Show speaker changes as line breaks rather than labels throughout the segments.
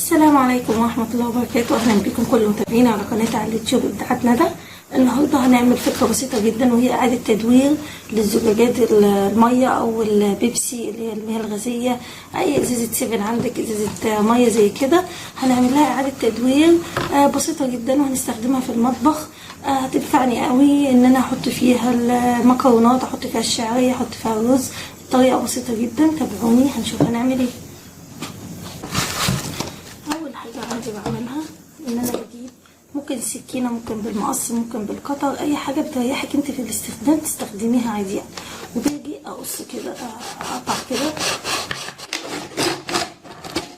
السلام عليكم ورحمة الله وبركاته. أهلا بكم كل متابعينا على قناة على اليوتيوب بتاعتنا ده. النهاردة هنعمل فكرة بسيطة جدا، وهي إعادة تدوير للزجاجات المية أو البيبسي اللي هي المياه الغازية، أي إزازة 7 عندك، إزازة مية زي كده، هنعمل لها إعادة تدوير بسيطة جدا وهنستخدمها في المطبخ. هتنفعني قوي إن أنا أحط فيها المكرونات، أحط فيها الشعرية، أحط فيها الرز. الطريقة بسيطة جدا، تابعوني هنشوف هنعمل إيه. عندي بعملها ان انا بجيب ممكن سكينه، ممكن بالمقص، ممكن بالقطر، اي حاجه بتريحك انت في الاستخدام تستخدميها عادي يعني. وباجي اقص كده، اقطع كده.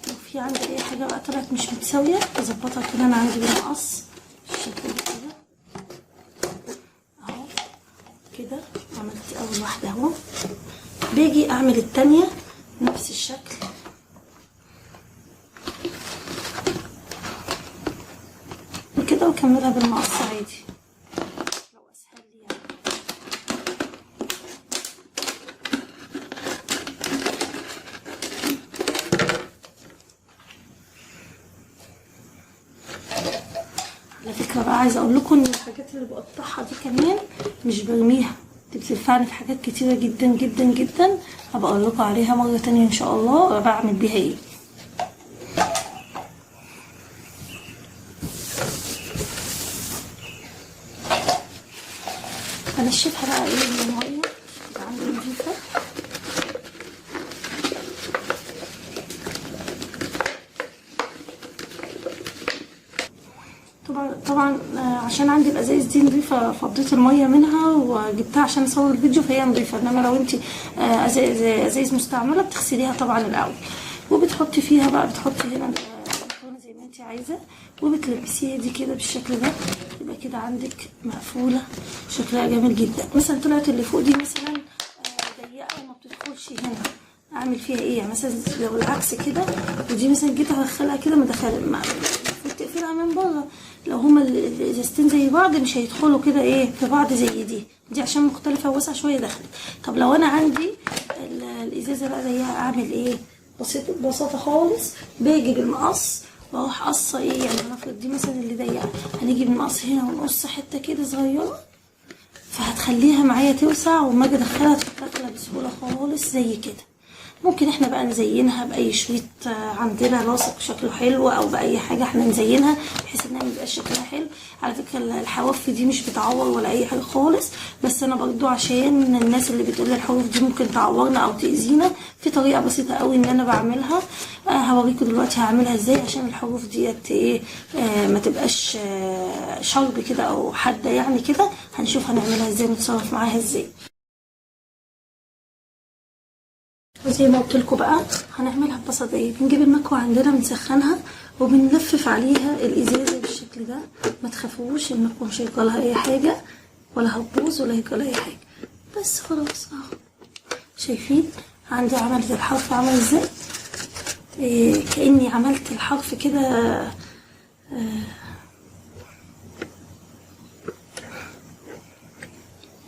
لو في عندي اي حاجه بقى طلعت مش متساويه اظبطها كده، انا عندي بالمقص بالشكل ده كده اهو. كده عملت اول واحده اهو، باجي اعمل التانيه نفس الشكل كده، واكملها بالمقص عادي لو اسهل لي يعني. على فكره بقى عايزه اقول لكم ان الحاجات اللي بقطعها دي كمان مش برميها، دي بتنفعني في حاجات كتيره جدا جدا جدا. هبقى اقول لكم عليها مره تانية ان شاء الله بعمل بيها ايه. هنشفها بقى ايه بالميه تبقى عندي نضيفه. طبعا عشان عندي الازايز دي نضيفه، فضيت الميه منها وجبتها عشان اصور الفيديو فهي نضيفه. انما لو انت ازايز مستعمله بتغسليها طبعا الاول، وبتحطي فيها بقى، بتحطي هنا المكرونه زي ما انت عايزه، وبتلبسيها دي كده بالشكل ده، يبقى كده عندك مقفوله شكلها جميل جدا. مثلا طلعت اللي فوق دي مثلا ضيقه وما بتدخلش هنا، اعمل فيها ايه يعني؟ مثلا لو العكس كده، ودي مثلا جيت ادخلها كده تقفلها من بره، لو هما الازازتين زي بعض مش هيدخلوا كده ايه في بعض زي دي عشان مختلفه وواسعه شويه دخلت. طب لو انا عندي الازازه بقى زيها اعمل ايه؟ ببساطه خالص، باجي بالمقص واروح قصه ايه يعني. هنفرض دي مثلا اللي ضيقه، هنيجي بالمقص هنا ونقص حته كده صغيره، فهتخليها معايا توسع، وما اجي ادخلها تدخلها بسهوله خالص زي كده. ممكن احنا بقى نزينها باي شريط عندنا لاصق شكله حلو، او باي حاجه احنا نزينها بحيث انها ميبقاش شكلها حلو. على فكره الحواف دي مش بتعور ولا اي حاجه خالص، بس انا برضو عشان الناس اللي بتقول الحروف دي ممكن تعورنا او تاذينا، في طريقه بسيطه قوي ان انا بعملها. هوريكم دلوقتي هعملها ازاي عشان الحروف ديت ايه ما تبقاش شرب كده او حاده يعني كده. هنشوف هنعملها ازاي، نتصرف معاها ازاي. وزي ما قلت لكم بقى هنعملها ببساطه ايه، بنجيب المكوى عندنا بنسخنها وبنلفف عليها الازازه بالشكل ده. ما تخافوش، المكوى مش هيجرالها اي حاجه ولا هتبوظ ولا هيجرالها اي حاجه، بس خلاص اهو. شايفين عندي عملت الحرف عمل ازاي؟ كاني عملت الحرف كده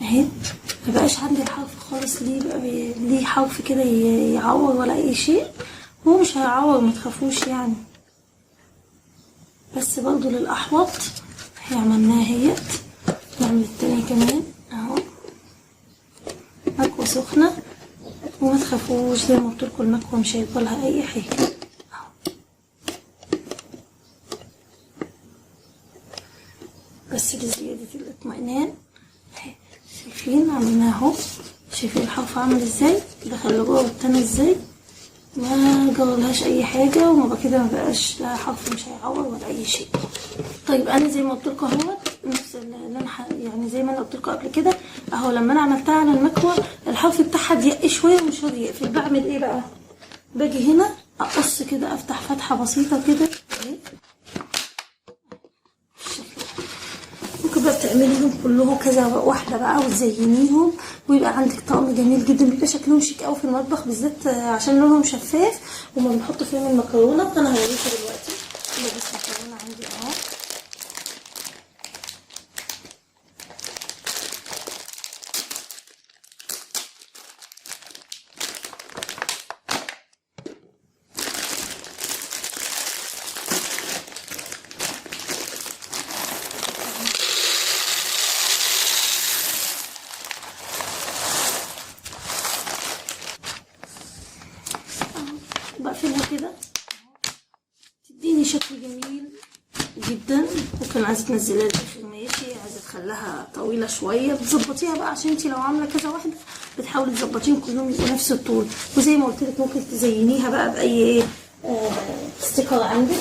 اهي. مبقاش عندي الحرف خالص، ليه بقى ليه حرف كده يعور ولا اي شيء؟ هو مش هيعور، ما تخافوش يعني، بس برضو للاحوط هي عملناها اهيت. نعمل التانية كمان اهو، مكوى سخنة، وما تخافوش زي ما قلتلكوا المكوى مش هيجرالها اي حاجة اهو. بس لزيادة الاطمئنان اهي، شايفين عملناها اهو. شايفين الحرف عامل ازاي، دخل جوه والتاني ازاي، ما جرالهاش اي حاجه، وما كده ما بقاش لا حرف مش هيعور ولا اي شيء. طيب انا زي ما قلت لكم اهو، نفس اللي انا يعني زي ما انا قلت لكم قبل كده اهو، لما انا عملتها على المكوى الحرف بتاعها ضيق شويه ومش راضي يقفل. بعمل ايه بقى؟ باجي هنا اقص كده، افتح فتحه بسيطه كده اهي. ممكن بقى بتعمليهم كلهم كذا واحده بقى وتزينيهم، ويبقى عندك طقم جميل جدا، بيبقى شكلهم شيك قوي في المطبخ، بالذات عشان لونهم شفاف وما بنحط فيهم المكرونه. فانا هوريكم دلوقتي بس المكرونه عندي اهو. بقفلها كده تديني شكل جميل جدا. ممكن عايزه تنزليها ماشي، عايزه تخليها طويله شويه بتظبطيها بقى، عشان انتي لو عامله كذا واحده بتحاولي تظبطيهم كلهم يبقوا نفس الطول. وزي ما قلت لك ممكن تزينيها بقى باي ستيكر عندك.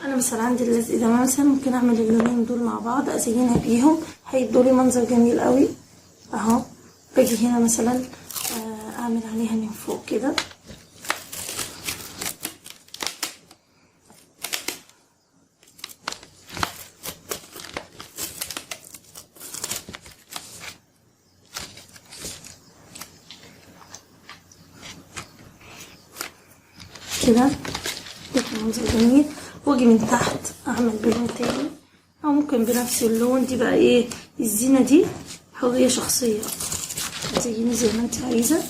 انا مثلا عندي اللزق ده مثلا ممكن اعمل اللونين دول مع بعض ازينها بيهم، هيدوا لي منظر جميل قوي اهو. باجي هنا مثلا اعمل عليها من فوق كده كده يبقى منظر جميل. واجي من تحت اعمل بلون تاني او ممكن بنفس اللون. دي بقى ايه الزينه دي حريه شخصيه، تزيني زي ما انت عايزه.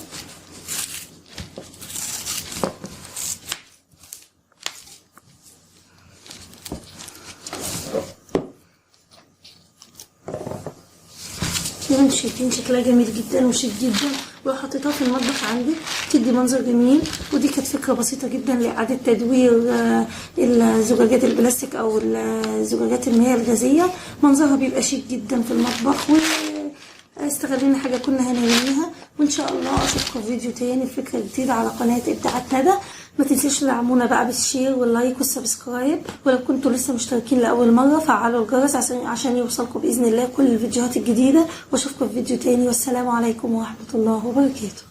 كده انتوا شايفين شكلها جميل جدا وشيك جدا، ولو حطيتها في المطبخ عندك تدي منظر جميل. ودي كانت فكره بسيطه جدا لاعاده تدوير الزجاجات البلاستيك او الزجاجات المياه الغازيه. منظرها بيبقى شيك جدا في المطبخ، واستغلينا حاجه كنا هنرميها. وان شاء الله اشوفكم في فيديو تاني فكره جديده على قناه ابداعات ندى. ما تنسيش تدعمونا بقى بالشير واللايك والسبسكرايب، ولو كنتوا لسه مشتركين لاول مره فعلوا الجرس عشان يوصلكم باذن الله كل الفيديوهات الجديده. واشوفكم في فيديو تاني، والسلام عليكم ورحمه الله وبركاته.